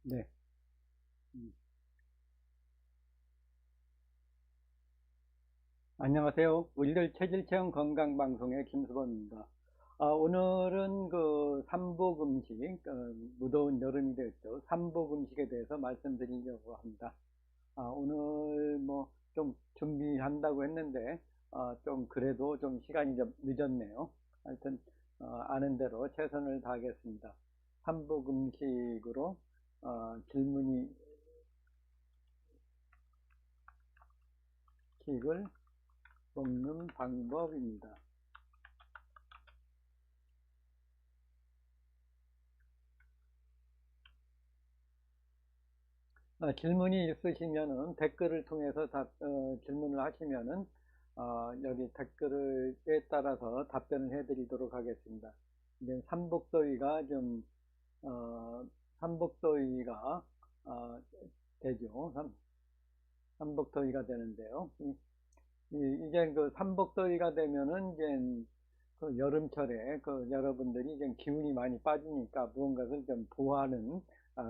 네. 음. 안녕하세요. 우리들 체질체험 건강방송의 김수범입니다. 오늘은 그 삼복 음식, 무더운 여름이 됐죠. 삼복 음식에 대해서 말씀드리려고 합니다. 오늘 뭐 좀 준비한다고 했는데, 좀 그래도 좀 시간이 좀 늦었네요. 하여튼, 아는 대로 최선을 다하겠습니다. 삼복 음식으로, 질문이, 음식을 먹는 방법입니다. 질문이 있으시면은 댓글을 통해서 질문을 하시면은 여기 댓글에 따라서 답변을 해드리도록 하겠습니다. 이제 삼복더위가 좀 어, 삼복더위가 어, 되죠. 삼복더위가 되는데요. 이제 그 삼복더위가 되면은 이제 그 여름철에 그 여러분들이 이제 기운이 많이 빠지니까 무언가를 좀 보하는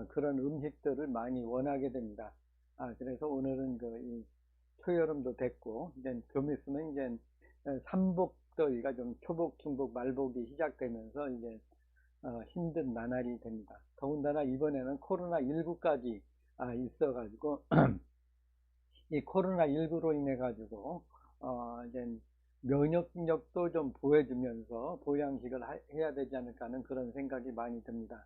그런 음식들을 많이 원하게 됩니다. 그래서 오늘은 이 초여름도 됐고 이제 좀 있으면 이제 삼복더위가 좀 초복, 중복, 말복이 시작되면서 이제 힘든 나날이 됩니다. 더군다나 이번에는 코로나19까지 있어가지고 이 코로나19로 인해 가지고 이제 면역력도 좀 보여주면서 보양식을 해야 되지 않을까 하는 그런 생각이 많이 듭니다.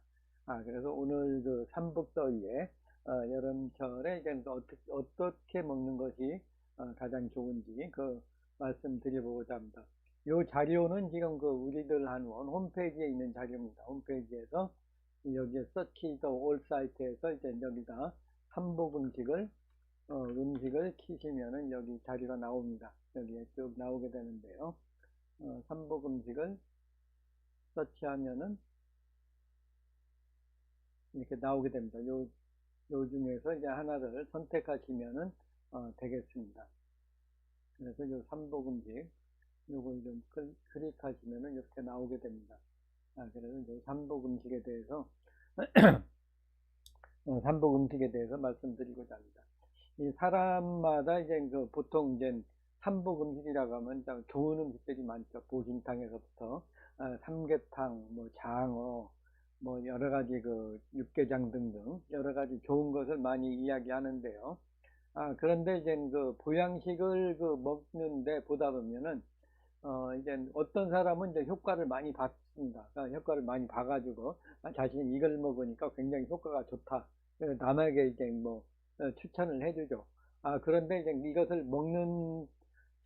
그래서 오늘 그 삼복더위에 여름철에 이제 어떻게 먹는 것이 가장 좋은지 그 말씀드려보고자 합니다. 이 자료는 지금 그 우리들 한원 홈페이지에 있는 자료입니다. 홈페이지에서 여기에 서치 더 올 사이트에서 이제 여기다 삼복 음식을 키시면은 여기 자료가 나옵니다. 여기에 쭉 나오게 되는데요. 삼복 음식을 서치하면은 이렇게 나오게 됩니다. 요 중에서 이제 하나를 선택하시면은 되겠습니다. 그래서 요 삼복 음식 요걸 좀 클릭하시면은 이렇게 나오게 됩니다. 그래서 요 삼복 음식에 대해서 삼복 음식에 대해서 말씀드리고자 합니다. 이 사람마다 이제 그 보통 이제 삼복 음식이라고 하면 참 좋은 음식들이 많죠. 보신탕에서부터 삼계탕, 뭐 장어, 뭐 여러 가지 그 육개장 등등 여러 가지 좋은 것을 많이 이야기하는데요. 그런데 이제 그 보양식을 그 먹는데 보다 보면은 이제 어떤 사람은 이제 효과를 많이 봤습니다. 효과를 많이 봐가지고 자신이 이걸 먹으니까 굉장히 효과가 좋다. 그래서 남에게 이제 뭐 추천을 해주죠. 그런데 이제 이것을 먹는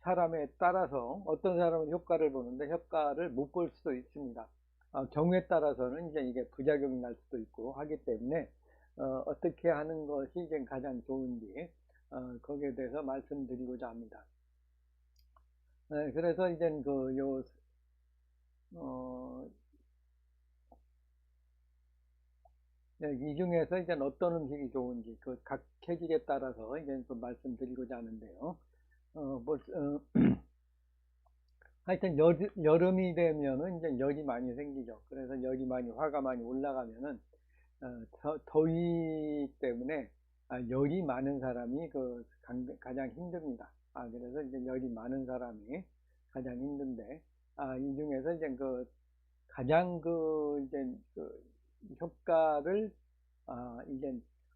사람에 따라서 어떤 사람은 효과를 보는데 효과를 못 볼 수도 있습니다. 경우에 따라서는 이제 이게 부작용이 날 수도 있고 하기 때문에 어떻게 하는 것이 이제 가장 좋은지 거기에 대해서 말씀드리고자 합니다. 그래서 이제 어, 이 중에서 이제 어떤 음식이 좋은지 그 각 체질에 따라서 이제 좀 말씀드리고자 하는데요. 하여튼 여름이 되면은 이제 열이 많이 생기죠. 그래서 열이 많이 화가 많이 올라가면은 더위 때문에 열이 많은 사람이 가장 힘듭니다. 그래서 이제 열이 많은 사람이 가장 힘든데 이 중에서 이제 가장 이제 효과를 이제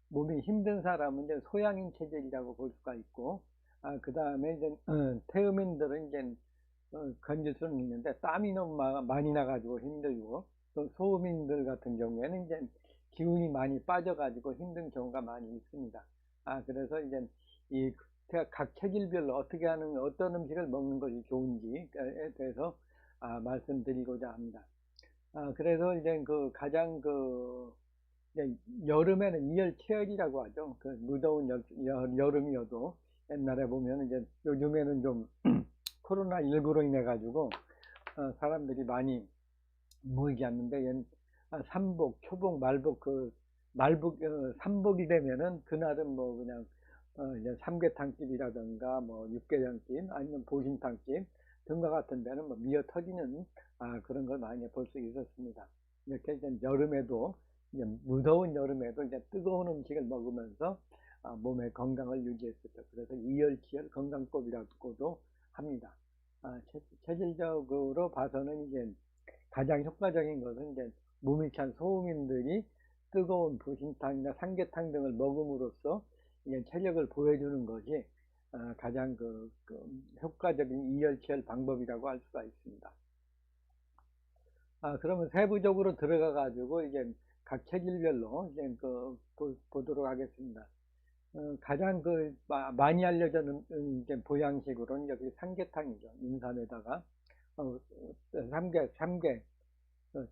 몸이 힘든 사람은 이제 소양인 체질이라고 볼 수가 있고 그 다음에 이제 태음인들은 이제 건질 수는 있는데 땀이 너무 많이 나가지고 힘들고 또 소음인들 같은 경우에는 이제 기운이 많이 빠져가지고 힘든 경우가 많이 있습니다. 그래서 이제 이 각 체질별로 어떤 음식을 먹는 것이 좋은지에 대해서 말씀드리고자 합니다. 그래서 이제 가장 이제 여름에는 이열치열이라고 하죠. 그 무더운 여름이어도 옛날에 보면 이제 요즘에는 좀 코로나19로 인해 가지고 사람들이 많이 모이지 않는데 삼복, 초복, 말복 삼복이 되면은 그날은 뭐 그냥 이제 삼계탕집이라든가 뭐 육개장집 아니면 보신탕집 등과 같은 데는 뭐 미어 터지는 그런 걸 많이 볼 수 있었습니다. 이렇게 이제 여름에도 이제 무더운 여름에도 이제 뜨거운 음식을 먹으면서 몸의 건강을 유지했었죠. 그래서 이열치열 건강법이라고도 합니다. 체질적으로 봐서는 이제 가장 효과적인 것은 이제 몸이 찬 소음인들이 뜨거운 보신탕이나 삼계탕 등을 먹음으로써 이제 체력을 보여주는 것이 가장 효과적인 이열치열 방법이라고 할 수가 있습니다. 그러면 세부적으로 들어가 가지고 이제 각 체질별로 이제 보도록 하겠습니다. 가장 많이 알려진 이제 보양식으로는 여기 삼계탕이죠. 인삼에다가 삼계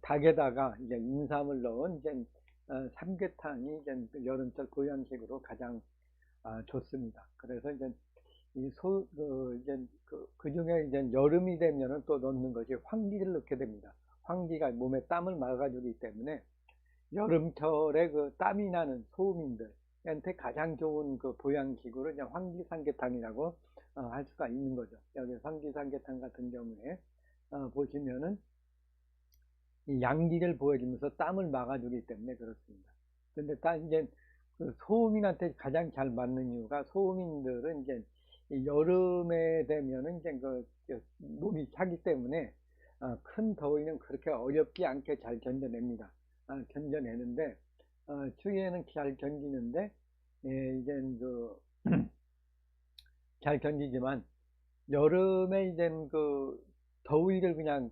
닭에다가 이제 인삼을 넣은 이제 삼계탕이 이제 여름철 보양식으로 가장 좋습니다. 그래서 이제 이제 그 중에 이제 여름이 되면은 또 넣는 것이 황기를 넣게 됩니다. 황기가 몸에 땀을 막아주기 때문에 여름철에 땀이 나는 소음인들한테 가장 좋은 보양식으로 그냥 황기삼계탕이라고 할 수가 있는 거죠. 여기 황기삼계탕 같은 경우에 보시면은 이 양기를 보여주면서 땀을 막아주기 때문에 그렇습니다. 근데 이제 소음인한테 가장 잘 맞는 이유가 소음인들은 이제 여름에 되면은 이제 몸이 차기 때문에 큰 더위는 그렇게 어렵지 않게 잘 견뎌냅니다. 견뎌내는데 추위에는 잘 견디는데 이제 잘 견디지만 여름에 이제 더위를 그냥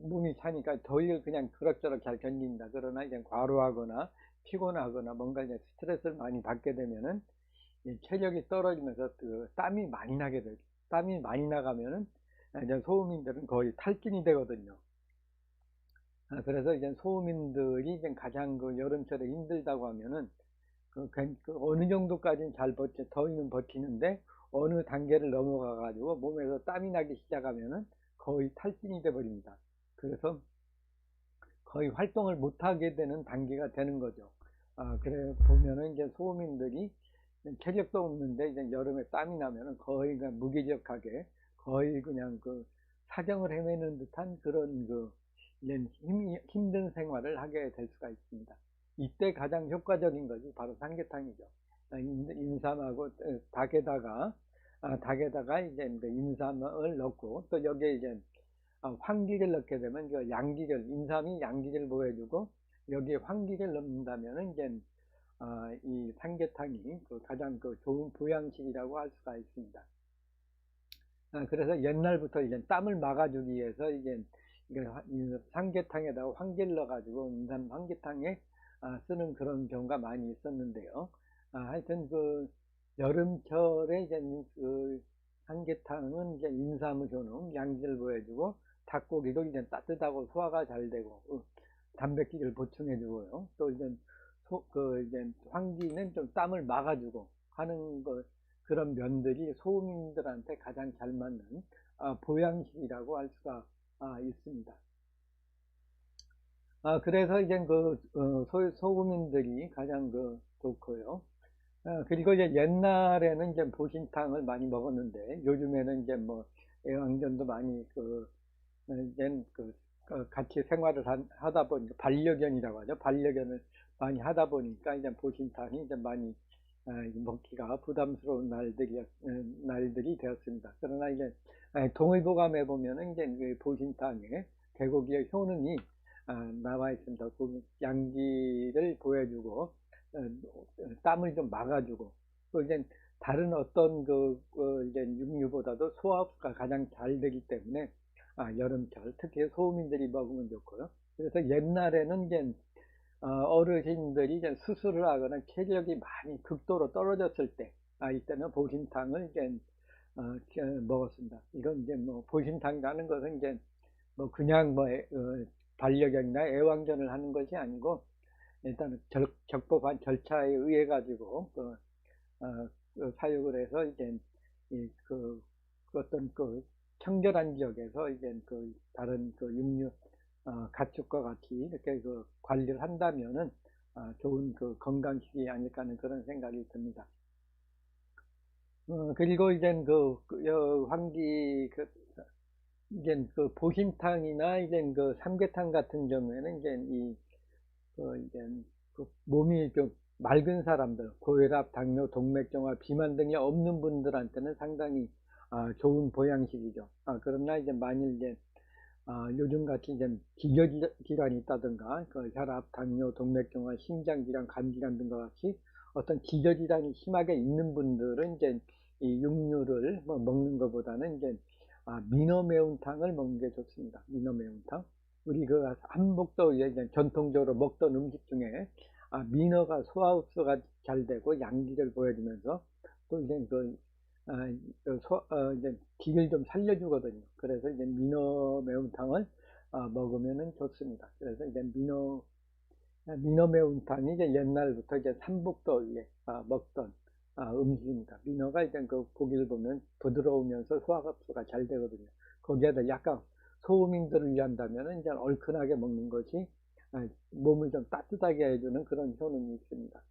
몸이 차니까 더위를 그냥 그럭저럭 잘 견딘다. 그러나 이제 과로하거나 피곤하거나 뭔가 이제 스트레스를 많이 받게 되면은 체력이 떨어지면서 땀이 많이 나게 되죠. 땀이 많이 나가면은 이제 소음인들은 거의 탈진이 되거든요. 그래서 이제 소음인들이 이제 가장 여름철에 힘들다고 하면은 어느 정도까지는 잘 더위는 버티는데 어느 단계를 넘어가 가지고 몸에서 땀이 나기 시작하면은 거의 탈진이 돼 버립니다. 그래서 거의 활동을 못 하게 되는 단계가 되는 거죠. 그래 보면은 이제 소음인들이 체력도 없는데 이제 여름에 땀이 나면은 거의 그냥 무기력하게 거의 그냥 사정을 헤매는 듯한 그런 힘든 생활을 하게 될 수가 있습니다. 이때 가장 효과적인 것이 바로 삼계탕이죠. 인삼하고 닭에다가 이제 인삼을 넣고 또 여기에 이제 황기를 넣게 되면 인삼이 양기를 보여주고 여기에 황기를 넣는다면 이제 이 삼계탕이 가장 좋은 보양식이라고 할 수가 있습니다. 그래서 옛날부터 이제 땀을 막아주기 위해서 이제 삼계탕에다가 황기를 넣어가지고 인삼 삼계탕에 쓰는 그런 경우가 많이 있었는데요. 하여튼 여름철에 이제 삼계탕은 이제 인삼의 효능, 양기를 보여주고 닭고기도 이제 따뜻하고 소화가 잘 되고 단백질을 보충해주고요. 또 이제 이제 황기는 좀 땀을 막아주고 하는 그런 면들이 소음인들한테 가장 잘 맞는 보양식이라고 할 수가 있습니다. 그래서 이제 소음인들이 가장 좋고요. 그리고 이제 옛날에는 이제 보신탕을 많이 먹었는데 요즘에는 이제 뭐 애완견도 많이 이제 같이 생활을 하다 보니까 반려견이라고 하죠. 반려견을 많이 하다 보니까 이제 보신탕이 이제 많이 먹기가 부담스러운 날들이 되었습니다. 그러나 이제 동의보감에 보면은 이제 보신탕에 개고기의 효능이 나와 있습니다. 양기를 보여주고 땀을 좀 막아주고 또 이제 다른 어떤 이제 육류보다도 소화가 가장 잘 되기 때문에 여름철 특히 소음인들이 먹으면 좋고요. 그래서 옛날에는 이제 어르신들이 이제 수술을 하거나 체력이 많이 극도로 떨어졌을 때 이때는 보신탕을 이제 먹었습니다. 이건 이제 뭐 보신탕이라는 것은 이제 뭐 그냥 반려견이나 애완견을 하는 것이 아니고 일단 적법한 절차에 의해 가지고 사육을 해서 이제 어떤 청결한 지역에서 이제 다른 육류 가축과 같이 이렇게 관리를 한다면은 좋은 건강식이 아닐까 하는 그런 생각이 듭니다. 그리고 이제 이제 보신탕이나 이제 삼계탕 같은 경우에는 이제 이제 몸이 좀 맑은 사람들, 고혈압, 당뇨, 동맥경화, 비만 등이 없는 분들한테는 상당히 좋은 보양식이죠. 그러나 이제 만일 이제 요즘같이 이제 기저질환이 있다든가, 그 혈압, 당뇨, 동맥경화, 심장질환, 간질환 등과 같이 어떤 기저질환이 심하게 있는 분들은 이제 이 육류를 뭐 먹는 것보다는 이제 민어 매운탕을 먹는 게 좋습니다. 민어 매운탕. 우리 그 한복도에 이제 전통적으로 먹던 음식 중에 민어가 소화 흡수가 잘 되고 양기를 보여주면서 또 이제 이제 기를 좀 살려주거든요. 그래서 이제 민어 매운탕을 먹으면은 좋습니다. 그래서 이제 민어 매운탕이 이제 옛날부터 이제 삼복도에 먹던 음식입니다. 민어가 이제 그 고기를 보면 부드러우면서 소화 흡수가 잘 되거든요. 거기에다 약간 소음인들을 위한다면은 이제 얼큰하게 먹는 것이 몸을 좀 따뜻하게 해주는 그런 효능이 있습니다.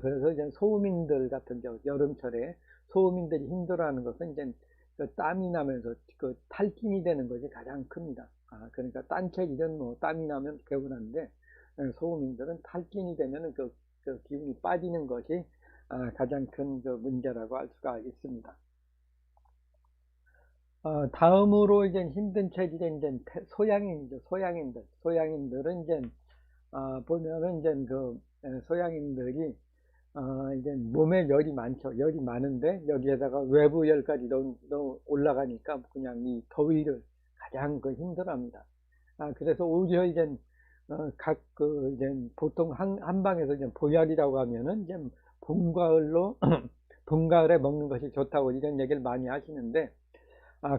그래서 이제 소음인들 같은 경우 여름철에 소음인들이 힘들어하는 것은 이제 그 땀이 나면서 그 탈진이 되는 것이 가장 큽니다. 그러니까 딴체질은 뭐 땀이 나면 개운한데 소음인들은 탈진이 되면은 그 기운이 빠지는 것이 가장 큰 그 문제라고 할 수가 있습니다. 다음으로 이제 힘든 체질은 이제 소양인이죠. 소양인들은 이제 보면은 이제 그 소양인들이 이제 몸에 열이 많죠. 열이 많은데 여기에다가 외부 열까지 너무 올라가니까 그냥 이 더위를 가장 그 힘들어합니다. 그래서 오히려 이제 이제 보통 한방에서 이제 보약이라고 하면은 이제 봄 가을로 봄 가을에 먹는 것이 좋다고 이런 얘기를 많이 하시는데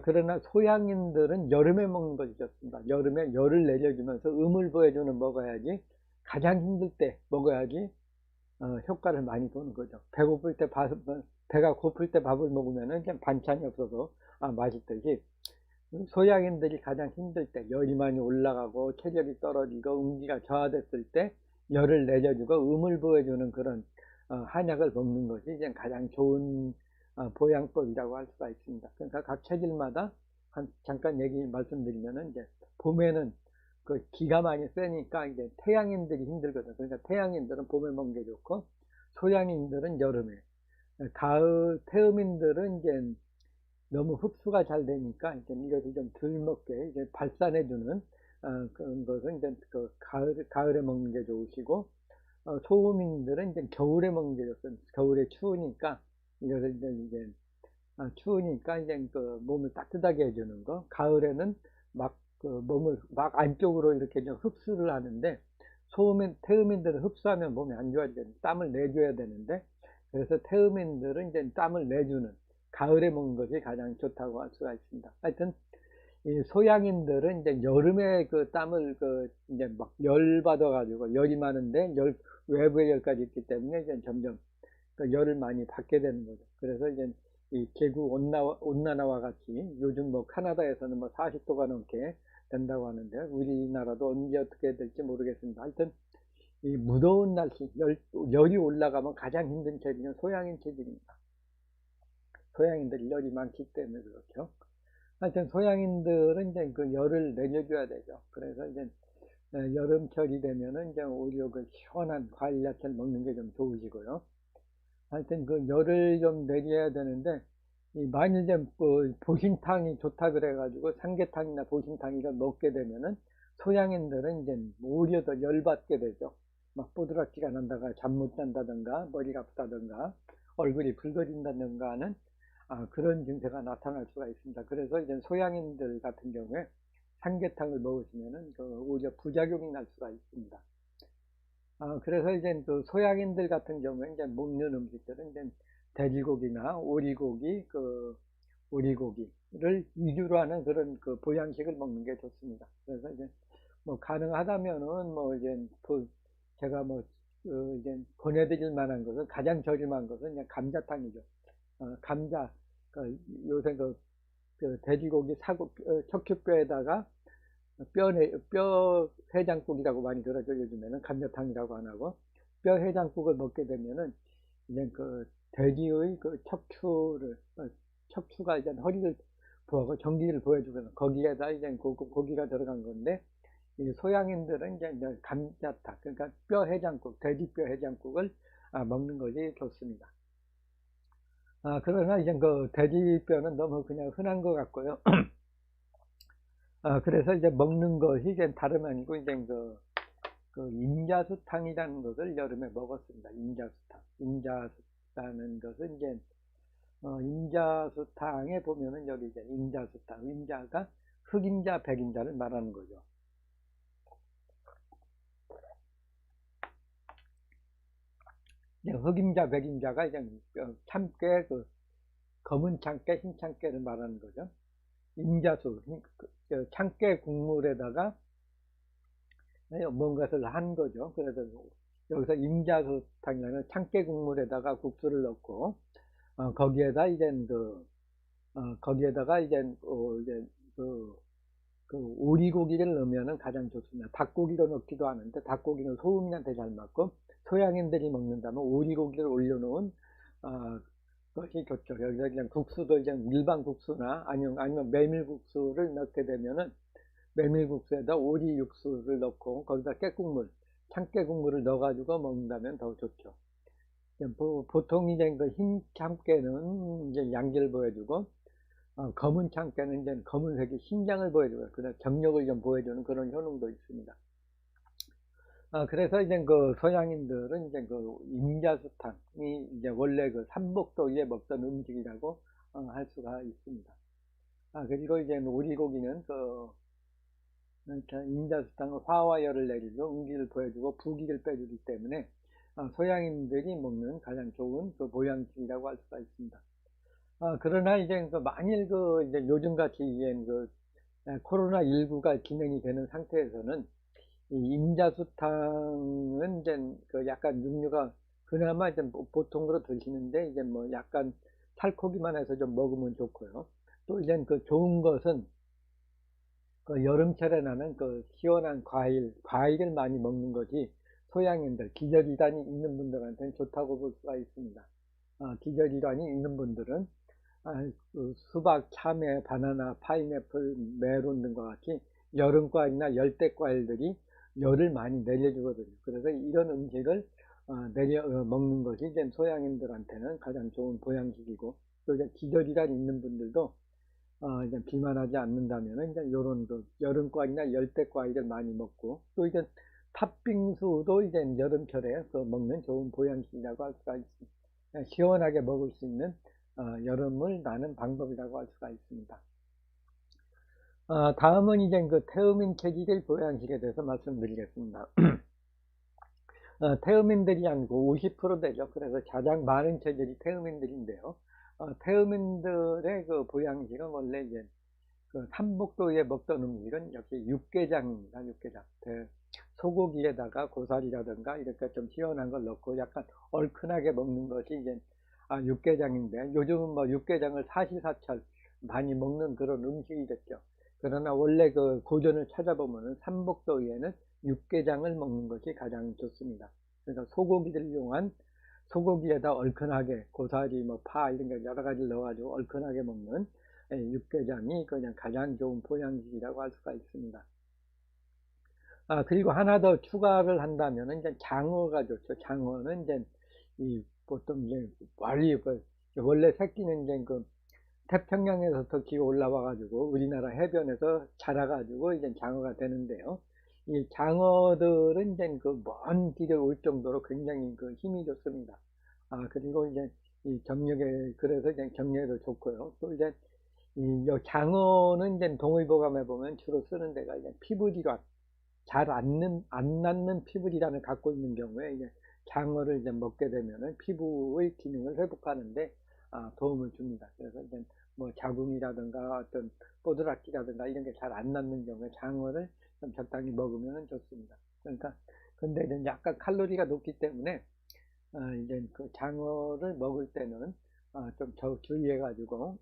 그러나 소양인들은 여름에 먹는 것이 좋습니다. 여름에 열을 내려주면서 음을 보여주는 먹어야지 가장 힘들 때 먹어야지 효과를 많이 보는 거죠. 배가 고플 때 밥을 먹으면은 그냥 반찬이 없어서 맛있듯이 소양인들이 가장 힘들 때 열이 많이 올라가고 체력이 떨어지고 음기가 저하됐을 때 열을 내려주고 음을 보여주는 그런 한약을 먹는 것이 이제 가장 좋은 보양법이라고 할 수가 있습니다. 그러니까 각 체질마다 잠깐 말씀드리면은 이제 봄에는 그 기가 많이 세니까 이제 태양인들이 힘들거든. 그러니까 태양인들은 봄에 먹는 게 좋고 소양인들은 여름에, 가을 태음인들은 이제 너무 흡수가 잘 되니까 이제 이것을 좀 덜 먹게 이제 발산해주는 그런 것은 이제 그 가을에 먹는 게 좋으시고 소음인들은 이제 겨울에 먹는 게 좋습니다. 겨울에 추우니까 이것을 이제 추우니까 이제 그 몸을 따뜻하게 해주는 거. 가을에는 막 그 몸을 막 안쪽으로 이렇게 좀 흡수를 하는데 태음인들은 흡수하면 몸이 안 좋아지거든요. 땀을 내줘야 되는데 그래서 태음인들은 이제 땀을 내주는 가을에 먹는 것이 가장 좋다고 할 수가 있습니다. 하여튼 이 소양인들은 이제 여름에 그 땀을 이제 막 열 받아가지고 열이 많은데 외부의 열까지 있기 때문에 이제 점점 그 열을 많이 받게 되는 거죠. 그래서 이제 이 계구 온난화와 같이 요즘 뭐 카나다에서는 뭐 40도가 넘게 된다고 하는데 우리나라도 언제 어떻게 될지 모르겠습니다. 하여튼 이 무더운 날씨 열이 올라가면 가장 힘든 체질은 소양인 체질입니다. 소양인들이 열이 많기 때문에 그렇죠. 하여튼 소양인들은 이제 그 열을 내려줘야 되죠. 그래서 이제 여름철이 되면은 이제 오히려 그 시원한 과일 야채를 먹는 게 좀 좋으시고요. 하여튼 그 열을 좀 내려야 되는데 만일 그 보신탕이 좋다 그래가지고 삼계탕이나 보신탕 이걸 먹게 되면은 소양인들은 이제 오히려 더 열받게 되죠. 막 뽀드락지가 난다가 잠 못 잔다든가 머리가 아프다든가 얼굴이 붉어진다든가 하는 그런 증세가 나타날 수가 있습니다. 그래서 이제 소양인들 같은 경우에 삼계탕을 먹으시면은 오히려 부작용이 날 수가 있습니다. 그래서 이제 그 소양인들 같은 경우에 이제 먹는 음식들은 이제 돼지고기나 오리고기를 위주로 하는 그런 그 보양식을 먹는 게 좋습니다. 그래서 이제 뭐 가능하다면은 뭐 이제 제가 뭐 이제 권해드릴 만한 것은 가장 저렴한 것은 그냥 감자탕이죠. 감자 요새 그 돼지고기 척추뼈에다가 뼈 해장국이라고 많이 들어죠. 요즘에는 감자탕이라고 안 하고 뼈 해장국을 먹게 되면은 이제 그 돼지의 그 척추가 이제 허리를 부하고 전기를 보여주거든. 거기에다 이제 고기가 들어간 건데 이 소양인들은 이제 감자탕, 그러니까 뼈 해장국, 돼지뼈 해장국을 먹는 것이 좋습니다. 그러나 이제 그 돼지뼈는 너무 그냥 흔한 것 같고요. 그래서 이제 먹는 것이 이제 다름 아니고 이제 그 인자수탕이라는 것을 여름에 먹었습니다. 인자수탕. 인자수라는 것은 이제 인자수탕에 보면은 여기 이제 인자수탕, 인자가 흑임자, 백임자를 말하는 거죠. 흑임자, 백임자가 이제 참깨, 그 검은 참깨, 흰 참깨를 말하는 거죠. 인자수, 참깨 국물에다가 뭔가를 한 거죠. 그래서 여기서 인자수탕이라는 참깨 국물에다가 국수를 넣고 거기에다 이제 거기에다가 이제 그, 그 오리고기를 넣으면은 가장 좋습니다. 닭고기도 넣기도 하는데 닭고기는 소음인한테 잘 맞고 소양인들이 먹는다면 오리고기를 올려놓은 것이 좋죠. 여기서 그냥 국수도 이제 일반 국수나 아니면 메밀국수를 넣게 되면은 메밀국수에다 오리 육수를 넣고 거기다 깨국물, 참깨국물을 넣어가지고 먹는다면 더 좋죠. 보통 이제 그 흰 참깨는 이제 양기를 보여주고 검은 참깨는 이제 검은색이 신장을 보여주고 그다음 정력을 좀 보여주는 그런 효능도 있습니다. 그래서 이제 그 서양인들은 이제 그 인자수탕이 이제 원래 그 삼복도에 먹던 음식이라고 할 수가 있습니다. 그리고 이제 오리고기는 인자수탕은 화와 열을 내리고 음기를 보여주고 부기를 빼주기 때문에 서양인들이 먹는 가장 좋은 그 보양식이라고 할 수가 있습니다. 그러나 이제 그 만일 이제 요즘같이 이제 코로나19가 진행이 되는 상태에서는 이 인자수탕은 이제 그 약간 육류가 그나마 이제 보통으로 드시는데 이제 뭐 약간 살코기만 해서 좀 먹으면 좋고요. 또 이제 그 좋은 것은 그 여름철에 나는 그 시원한 과일을 많이 먹는 것이 소양인들, 기저질환이 있는 분들한테는 좋다고 볼 수가 있습니다. 기저질환이 있는 분들은 그 수박, 참외, 바나나, 파인애플, 메론 등과 같이 여름과일이나 열대과일들이 열을 많이 내려주거든요. 그래서 이런 음식을 먹는 것이 이제 소양인들한테는 가장 좋은 보양식이고 또 이제 기저질환이 있는 분들도 이제 비만하지 않는다면 이제 요런 그 여름과일이나 열대과일을 많이 먹고 또 이제 팥빙수도 이제 여름철에 먹는 좋은 보양식이라고 할 수가 있습니다. 시원하게 먹을 수 있는 여름을 나는 방법이라고 할 수가 있습니다. 다음은 이제 그 태음인 체질의 보양식에 대해서 말씀드리겠습니다. 태음인들이 한 50% 되죠. 그래서 가장 많은 체질이 태음인들인데요. 태음인들의 그 보양식은 원래 이제 그 삼복도에 먹던 음식은 역시 육개장입니다. 육개장. 소고기에다가 고사리라든가 이렇게 좀 시원한 걸 넣고 약간 얼큰하게 먹는 것이 이제 육개장인데 요즘은 뭐 육개장을 사시사철 많이 먹는 그런 음식이 됐죠. 그러나 원래 그 고전을 찾아보면은 삼복도에는 육개장을 먹는 것이 가장 좋습니다. 그래서 소고기를 이용한 소고기에다 얼큰하게 고사리, 뭐 파 이런 거 여러 가지를 넣어가지고 얼큰하게 먹는 육개장이 그냥 가장 좋은 보양식이라고 할 수가 있습니다. 그리고 하나 더 추가를 한다면 이제 장어가 좋죠. 장어는 이제 보통 이제 원래 새끼는 이제 그 태평양에서부터 기어 올라와 가지고 우리나라 해변에서 자라가지고 이제 장어가 되는데요. 이 장어들은 이제 그 먼 길을 올 정도로 굉장히 그 힘이 좋습니다. 그리고 이제 이 정력에 그래서 이제 정력에도 좋고요. 또 이제 장어는 이제 동의보감에 보면 주로 쓰는 데가 이제 피부질환 안 낫는 피부질환을 갖고 있는 경우에 이제 장어를 이제 먹게 되면은 피부의 기능을 회복하는데 도움을 줍니다. 그래서 이제 뭐 자궁이라든가 어떤 뽀드락기라든가 이런 게 잘 안 낫는 경우에 장어를 좀 적당히 먹으면 좋습니다. 그러니까 근데 이제 약간 칼로리가 높기 때문에 이제 그 장어를 먹을 때는 좀 주의해 가지고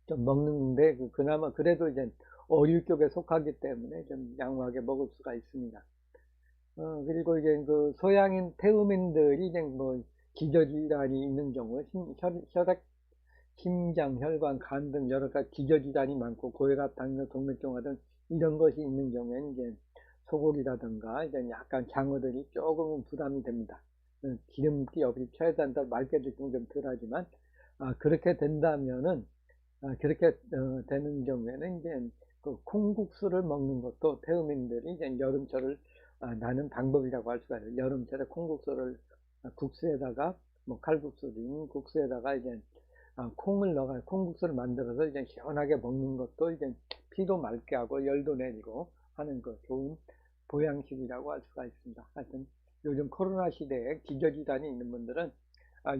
좀 먹는데 그나마 그래도 이제 어류 쪽에 속하기 때문에 좀 양호하게 먹을 수가 있습니다. 그리고 이제 그 소양인 태음인들이 이제 뭐 기저질환이 있는 경우에 혈액, 심장, 혈관, 간 등 여러 가지 기저질환이 많고 고혈압, 당뇨, 동맥경화 등 이런 것이 있는 경우에는 이제 소고기라든가 이제 약간 장어들이 조금은 부담이 됩니다. 기름기 없이 최대한 더 맑게 드시면 좀 덜하지만, 그렇게 된다면은, 그렇게 되는 경우에는 이제 그 콩국수를 먹는 것도 태음인들이 이제 여름철을 나는 방법이라고 할 수가 있어요. 여름철에 콩국수를 국수에다가 뭐 칼국수든 국수에다가 이제 콩을 넣어 콩국수를 만들어서 이제 시원하게 먹는 것도 이제 피도 맑게 하고 열도 내리고 하는 그 좋은 보양식이라고 할 수가 있습니다. 하여튼 요즘 코로나 시대에 기저질환이 있는 분들은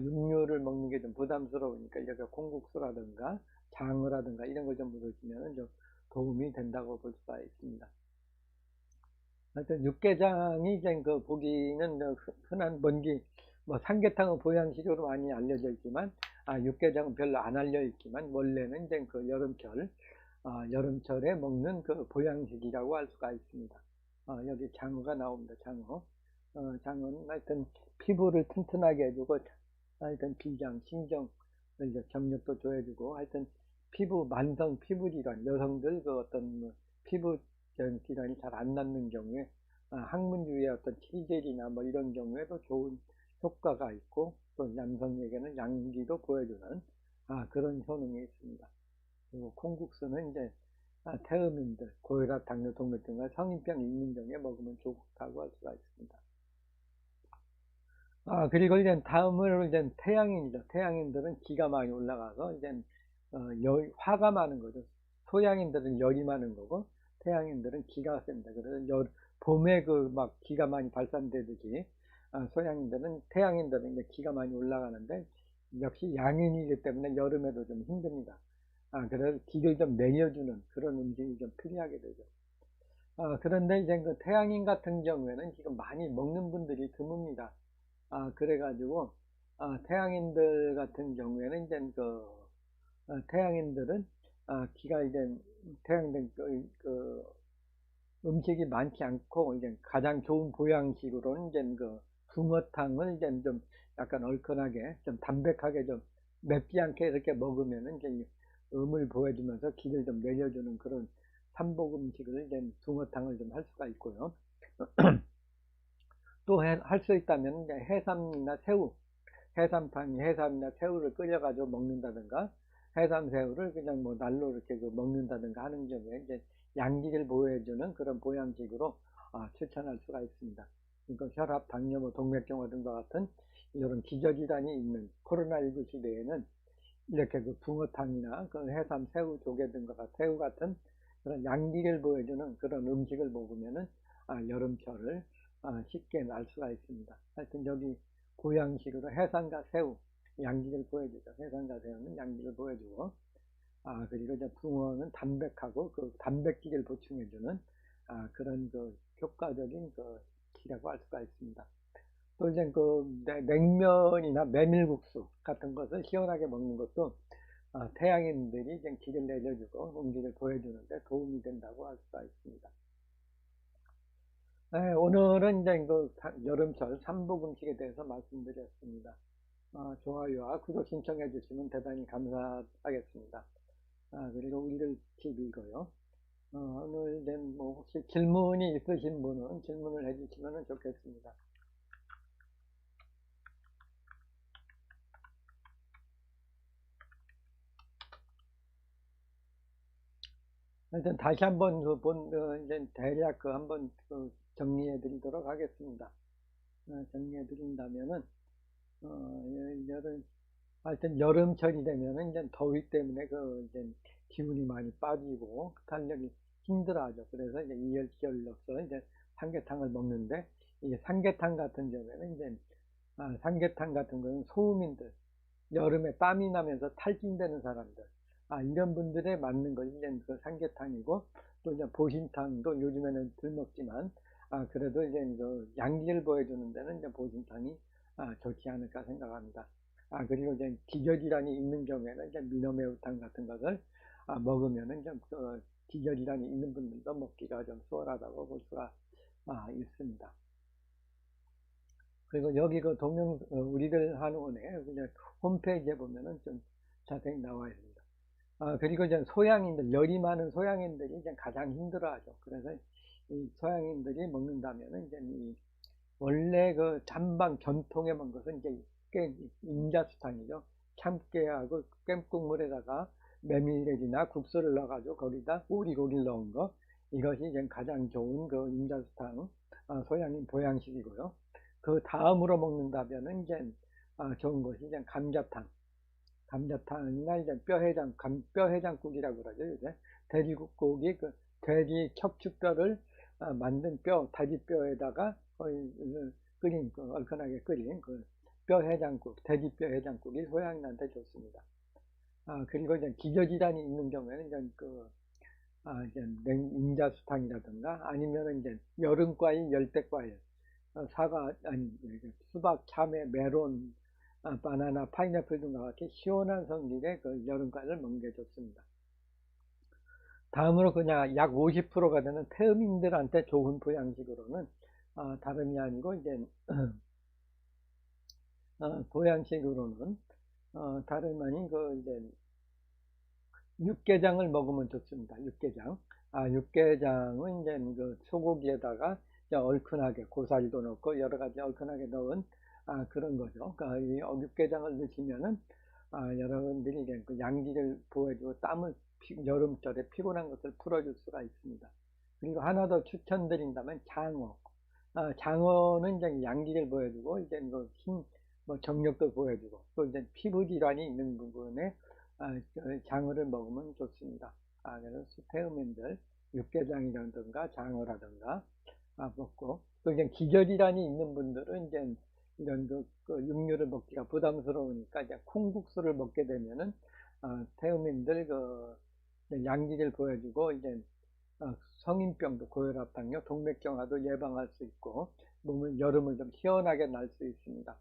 육류를 먹는 게 좀 부담스러우니까 이렇게 콩국수라든가 장어라든가 이런 걸 좀 먹으시면 좀 도움이 된다고 볼 수가 있습니다. 하여튼 육개장이 이제 그 보기는 흔한 뭔기 뭐 삼계탕은 보양식으로 많이 알려져 있지만 육개장은 별로 안 알려 있지만 원래는 이제 그 여름철에 먹는 그 보양식이라고 할 수가 있습니다. 여기 장어가 나옵니다. 장어. 장어는 하여튼 피부를 튼튼하게 해주고 하여튼 비장, 신경, 이제 경력도 좋아해주고 하여튼 만성 피부 질환, 여성들 그 어떤 뭐 피부 질환이 잘 안 낫는 경우에 항문 주위의 어떤 치질이나 뭐 이런 경우에도 좋은 효과가 있고 또 남성에게는 양기도 보여주는 그런 효능이 있습니다. 그리고 콩국수는 이제 태음인들, 고혈압, 당뇨, 동맥증과 성인병이 있는 경우에 먹으면 좋다고 할 수가 있습니다. 그리고 이제 다음으로 이제 태양인이죠. 태양인들은 기가 많이 올라가서 이제 화가 많은 거죠. 소양인들은 열이 많은 거고 태양인들은 기가 셉니다. 그래서 봄에 그 막 기가 많이 발산되듯이 태양인들은 이제 기가 많이 올라가는데 역시 양인이기 때문에 여름에도 좀 힘듭니다. 그래서 기를 좀 내려주는 그런 음식이 좀 필요하게 되죠. 그런데 이제 그 태양인 같은 경우에는 지금 많이 먹는 분들이 드뭅니다. 그래가지고, 태양인들 같은 경우에는 이제 태양인들은, 기가 이제, 태양인 음식이 많지 않고, 이제 가장 좋은 보양식으로는 이제 붕어탕을 이제 좀 약간 얼큰하게, 좀 담백하게 좀 맵지 않게 이렇게 먹으면은 이제 음을 보여주면서 기를 좀 내려주는 그런 삼복 음식을 이제 붕어탕을 좀 할 수가 있고요. 또 할 수 있다면 이제 해삼이나 새우, 해삼이나 새우를 끓여가지고 먹는다든가, 해삼새우를 그냥 뭐 날로 이렇게 먹는다든가 하는 경우에 이제 양기를 보호해주는 그런 보양식으로 추천할 수가 있습니다. 그러니까 혈압, 당뇨, 뭐 동맥경화 등과 같은 이런 기저질환이 있는 코로나19 시대에는 이렇게 그 붕어탕이나 그 해삼, 새우, 조개 등과 새우 같은 그런 양기를 보여주는 그런 음식을 먹으면은 여름철을 쉽게 날 수가 있습니다. 하여튼 여기 고양식으로 해삼과 새우 양기를 보여주죠. 해삼과 새우는 양기를 보여주고 그리고 이제 붕어는 담백하고 그 단백질을 보충해주는 그런 그 효과적인 그 기라고 할 수가 있습니다. 또 이제 그 냉면이나 메밀국수 같은 것을 시원하게 먹는 것도 태양인들이 이제 기를 내려주고 음식을 보여주는데 도움이 된다고 할 수가 있습니다. 네, 오늘은 이제 그 여름철 삼복 음식에 대해서 말씀드렸습니다. 좋아요와 구독 신청해 주시면 대단히 감사하겠습니다. 그리고 우리들 TV고요. 오늘 뭐 혹시 질문이 있으신 분은 질문을 해 주시면 좋겠습니다. 하여튼 다시 한번 이제 대략 한번 정리해 드리도록 하겠습니다. 정리해 드린다면은, 하여튼 여름철이 되면은 이제 더위 때문에 이제 기운이 많이 빠지고 탄력이 힘들어하죠. 그래서 이제 이열치열로서 이제 삼계탕을 먹는데, 이 삼계탕 같은 경우에는 이제, 삼계탕 같은 거는 소음인들, 여름에 땀이 나면서 탈진되는 사람들, 이런 분들에 맞는 것이 이제 그 삼계탕이고, 또 이제 보신탕도 요즘에는 덜 먹지만, 그래도 이제 그 양기를 보여주는 데는 이제 보신탕이 좋지 않을까 생각합니다. 그리고 이제 기저질환이 있는 경우에는 이제 미노매우탕 같은 것을 먹으면은 좀 기저질환이 있는 분들도 먹기가 좀 수월하다고 볼 수가 있습니다. 그리고 여기 그 우리들 한의원에 그냥 홈페이지에 보면은 좀 자세히 나와 있습니다. 그리고 이제 소양인들, 열이 많은 소양인들이 이제 가장 힘들어하죠. 그래서 이 소양인들이 먹는다면은 이제 원래 그 잠방 전통에 먹은 것은 이제 인자수탕이죠. 참깨하고 깸국물에다가 메밀이나 국수를 넣어가지고 거기다 오리고기를 넣은 거. 이것이 이제 가장 좋은 그 인자수탕, 소양인 보양식이고요. 그 다음으로 먹는다면은 이제 좋은 것이 이제 감자탕이나 이제 뼈해장국이라고 그러죠. 요새 돼지고기 그 돼지 척추뼈를 만든 돼지뼈에다가 거의 끓인 얼큰하게 끓인 그 뼈해장국, 돼지뼈 해장국이 소양인한테 좋습니다. 그리고 이제 기저질환이 있는 경우에는 이제 인자수탕이라든가 아니면 이제 여름과일, 열대과일, 사과, 아니, 수박, 참외, 메론, 바나나, 파인애플 등과 같이 시원한 성질의 그 여름과일을 먹는 게 좋습니다. 다음으로 그냥 약 50%가 되는 태음인들한테 좋은 보양식으로는 다름이 아니고 이제 보양식으로는 다름 아닌 그 이제 육개장을 먹으면 좋습니다. 육개장. 육개장은 이제 그 소고기에다가 이제 얼큰하게 고사리도 넣고 여러 가지 얼큰하게 넣은 그런 거죠. 그러니까 이 육개장을 넣으시면은 여러분들이 이제 그 양기를 보여주고 여름철에 피곤한 것을 풀어줄 수가 있습니다. 그리고 하나 더 추천드린다면 장어. 장어는 이제 양기를 보여주고 이제 뭐 정력도 보여주고 또 이제 피부 질환이 있는 부분에 장어를 먹으면 좋습니다. 그래서 수태음인들 육개장이라든가 장어라든가 먹고 또 이제 기저질환이 있는 분들은 이제 이런 그 육류를 먹기가 부담스러우니까 이제 콩국수를 먹게 되면은 태음인들 그 양기를 보여주고 이제 성인병도 고혈압, 당뇨, 동맥경화도 예방할 수 있고 여름을 좀 시원하게 날 수 있습니다.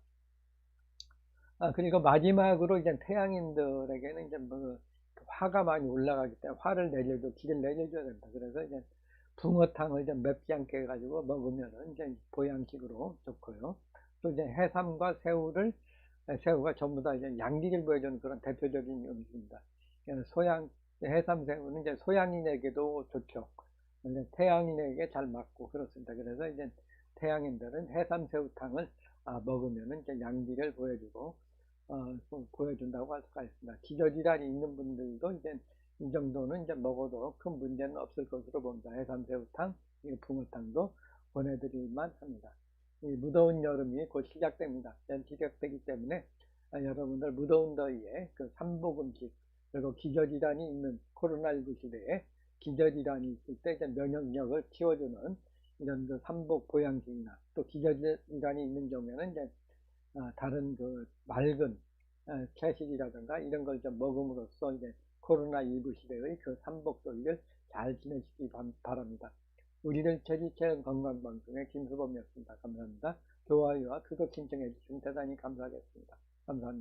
그리고 마지막으로 이제 태양인들에게는 이제 뭐 화가 많이 올라가기 때문에 기를 내려줘야 된다. 그래서 이제 붕어탕을 좀 맵지 않게 해가지고 먹으면은 이제 보양식으로 좋고요. 또 이제 해삼과 새우가 전부 다 이제 양기를 보여주는 그런 대표적인 음식입니다. 해삼, 새우는 이제 소양인에게도 좋죠. 태양인에게 잘 맞고 그렇습니다. 그래서 이제 태양인들은 해삼, 새우탕을 먹으면은 이제 양기를 보여준다고 할 수가 있습니다. 기저질환이 있는 분들도 이제 이 정도는 이제 먹어도 큰 문제는 없을 것으로 봅니다. 해삼새우탕, 붕어탕도 보내드릴만 합니다. 이 무더운 여름이 곧 시작됩니다. 시작되기 때문에 여러분들 무더운 더위에 그 삼복음식 그리고 기저질환이 있는 코로나19 시대에 기저질환이 있을 때 이제 면역력을 키워주는 이런 그 삼복 보양식이나 또 기저질환이 있는 경우에는 이제 다른 그 맑은 채식이라든가 이런 걸 좀 먹음으로써 이제 코로나19 시대의 그 삼복더위를 잘 지내시기 바랍니다. 우리를 체질체험 건강방송의 김수범이었습니다. 감사합니다. 좋아요와 구독 신청해 주시면 대단히 감사하겠습니다. 감사합니다.